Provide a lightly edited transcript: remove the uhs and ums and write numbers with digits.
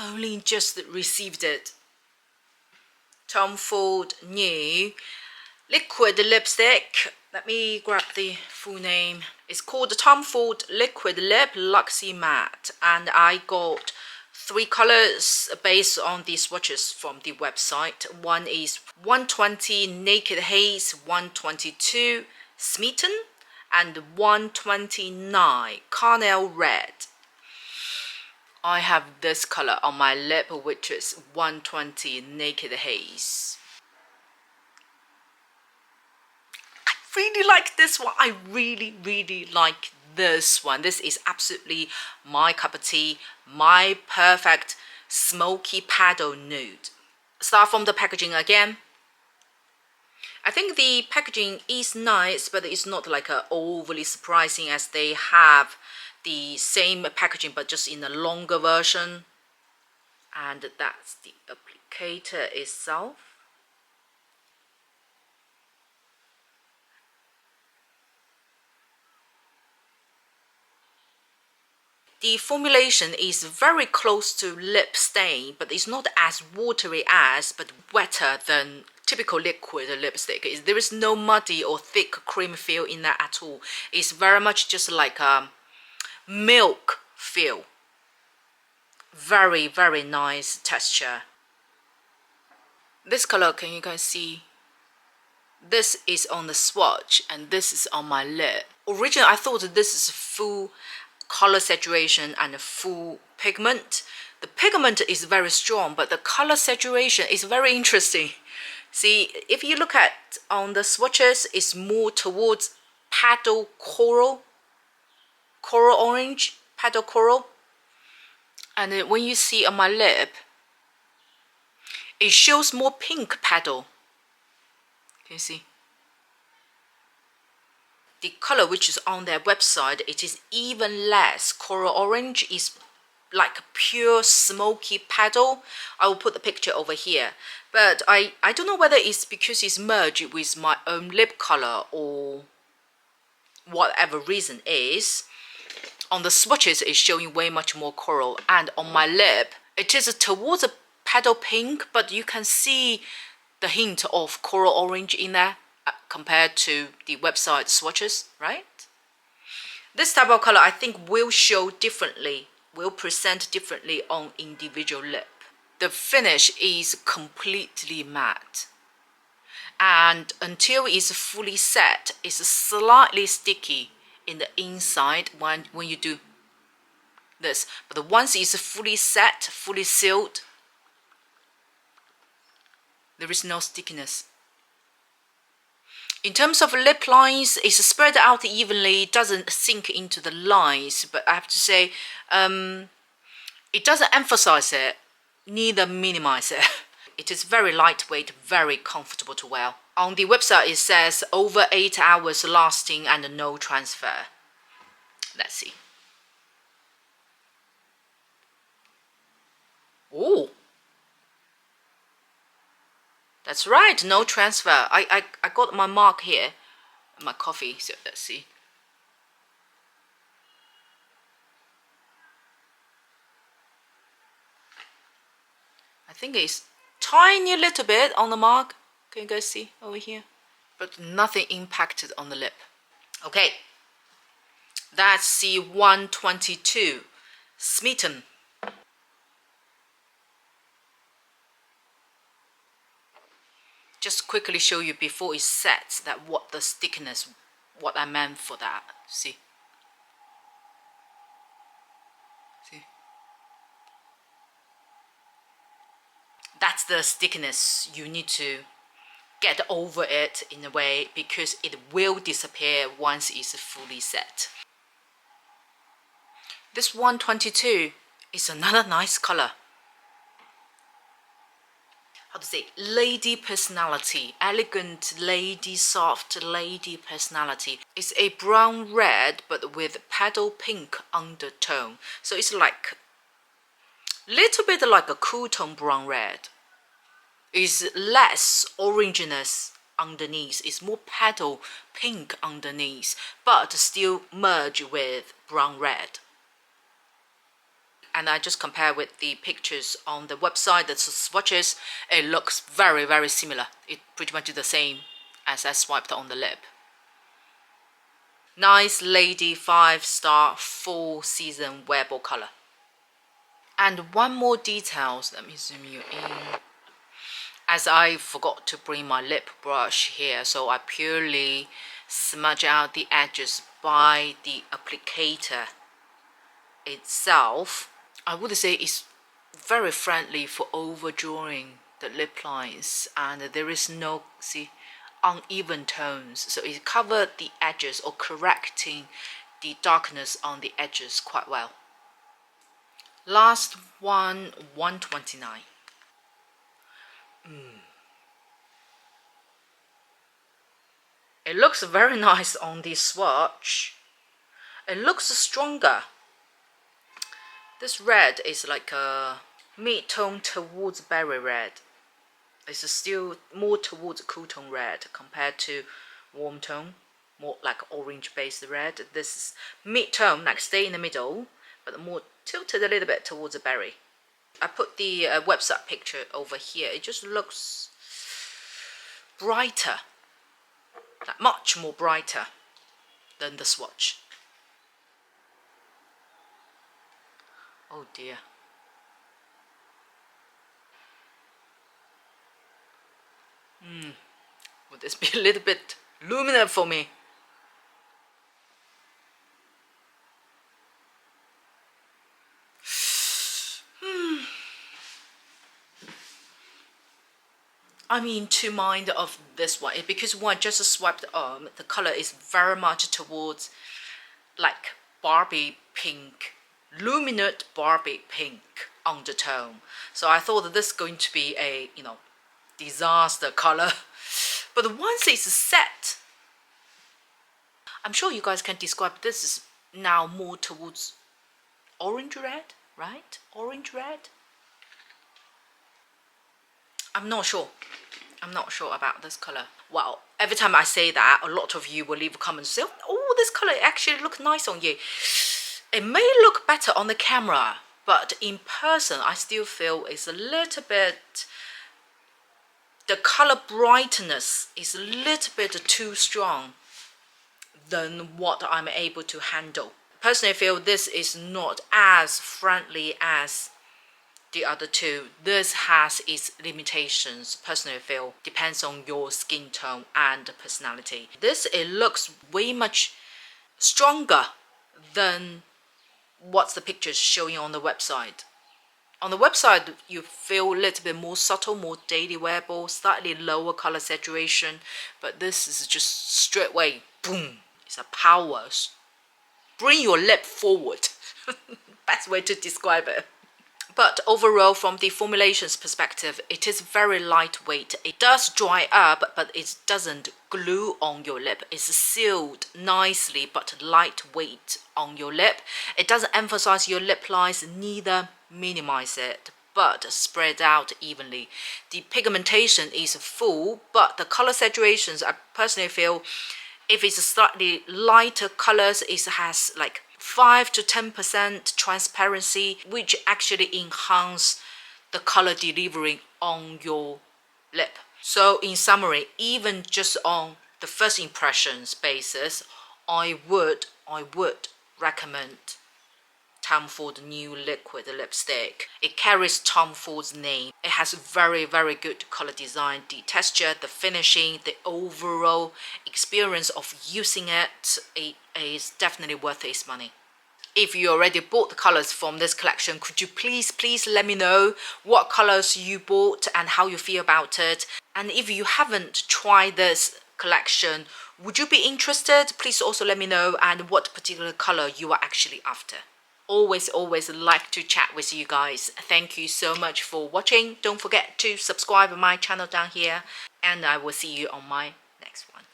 only just received it. Tom Ford new liquid lipstick. Let me grab the full name. It's called Tom Ford Liquid Lip Luxe Matte, and I got 3 colors based on the swatches from the website. One is 120 Naked Haze, 122 Smitten, and 129 Carnal Red. I have this color on my lip, which is 120 Naked Haze. I really like this one. I really like this one. This is absolutely my cup of tea, my perfect smoky paddle nude. Start from the packaging again. I think the packaging is nice, but it's not like overly surprising, as they have the same packaging but just in a longer version. And that's the applicator itself. The formulation is very close to lip stain, but it's not as watery as, but wetter than typical liquid lipstick. There is no muddy or thick cream feel in that at all. It's very much just like a milk feel. Very nice texture. This color, can you guys see? This is on the swatch and this is on my lip. Originally I thought this is full color saturation and full pigment. The pigment is very strong, but the color saturation is very interesting. See, if you look at on the swatches, it's more towards paddle coral orange, paddle coral. And then when you see on my lip, it shows more pink paddle. Can you see? The color which is on their website, it is even less coral orange. Is like pure smoky paddle. I will put the picture over here, but I don't know whether it's because it's merged with my own lip color or whatever reason is. On the swatches it's showing way much more coral, and on my lip it is towards a paddle pink, but you can see the hint of coral orange in there compared to the website swatches, right? This type of color I think will show differently, will present differently on individual lip. The finish is completely matte, and until it's fully set, it's slightly sticky in the inside when you do this, but once it's fully set, fully sealed, there is no stickiness. In terms of lip lines, it's spread out evenly, it doesn't sink into the lines, but I have to say, it doesn't emphasize it, neither minimize it. It is very lightweight, very comfortable to wear. On the website it says over 8 hours lasting and no transfer. Let's see. Oh, that's right, no transfer. I got my mark here, my coffee, so let's see. I think it's tiny little bit on the mark. Can you guys see over here? But nothing impacted on the lip. Okay, that's the 122 Smitten. Just quickly show you before it sets that what the stickiness, what I meant for that. See? See? That's the stickiness. You need to get over it in a way, because it will disappear once it's fully set. This 122 is another nice color. How to say, lady personality, elegant lady, soft lady personality. It's a brown red but with paddle pink undertone, so it's like little bit like a cool tone brown red. It's less orangeness underneath, it's more paddle pink underneath, but still merge with brown red. and I just compare with the pictures on the website, the swatches, it looks very, very similar. It pretty much the same as I swiped on the lip. Nice lady 5-star full season wearable color. And one more details, let me zoom you in. As I forgot to bring my lip brush here, so I purely smudge out the edges by the applicator itself. I would say it's very friendly for overdrawing the lip lines, and there is no, see, uneven tones, so it covered the edges or correcting the darkness on the edges quite well. Last one, 129. It looks very nice on the swatch. It looks stronger. This red is like a mid-tone towards berry red. It's still more towards cool tone red compared to warm tone, more like orange based red. This is mid-tone, like stay in the middle, but more tilted a little bit towards the berry. I put the website picture over here. It just looks brighter, like much more brighter than the swatch. Oh dear. Would this be a little bit luminous for me? I'm in two mind of this one because when I just swiped the color is very much towards like Barbie pink, luminous Barbie pink undertone. So I thought that this is going to be a, you know, disaster color. But once it's set, I'm sure you guys can describe this is now more towards orange red, right? Orange red. I'm not sure. I'm not sure about this color. Well, every time I say that, a lot of you will leave comments and say, oh, this color actually looks nice on you. It may look better on the camera, but in person, I still feel it's a little bit, the color brightness is a little bit too strong than what I'm able to handle. Personally, I feel this is not as friendly as the other two. This has its limitations. Personally, I feel depends on your skin tone and personality. This, it looks way much stronger than what's the pictures showing on the website. On the website, you feel a little bit more subtle, more daily wearable, slightly lower color saturation, but this is just straight away, boom, it's a power. Bring your lip forward. Best way to describe it. But overall, from the formulations perspective, it is very lightweight. It does dry up, but it doesn't glue on your lip. It's sealed nicely, but lightweight on your lip. It doesn't emphasize your lip lines, neither minimize it, but spread out evenly. The pigmentation is full, but the color saturations, I personally feel, if it's slightly lighter colors, it has like 5 to 10% transparency, which actually enhance the color delivery on your lip. So in summary, even just on the first impressions basis, I would recommend Tom Ford new liquid lipstick. It carries Tom Ford's name. It has very, very good color design, the texture, the finishing, the overall experience of using it. It is definitely worth its money. If you already bought the colors from this collection, could you please let me know what colors you bought and how you feel about it. And if you haven't tried this collection, would you be interested? Please also let me know, and what particular color you are actually after. Always like to chat with you guys. Thank you so much for watching. Don't forget to subscribe to my channel down here, and I will see you on my next one.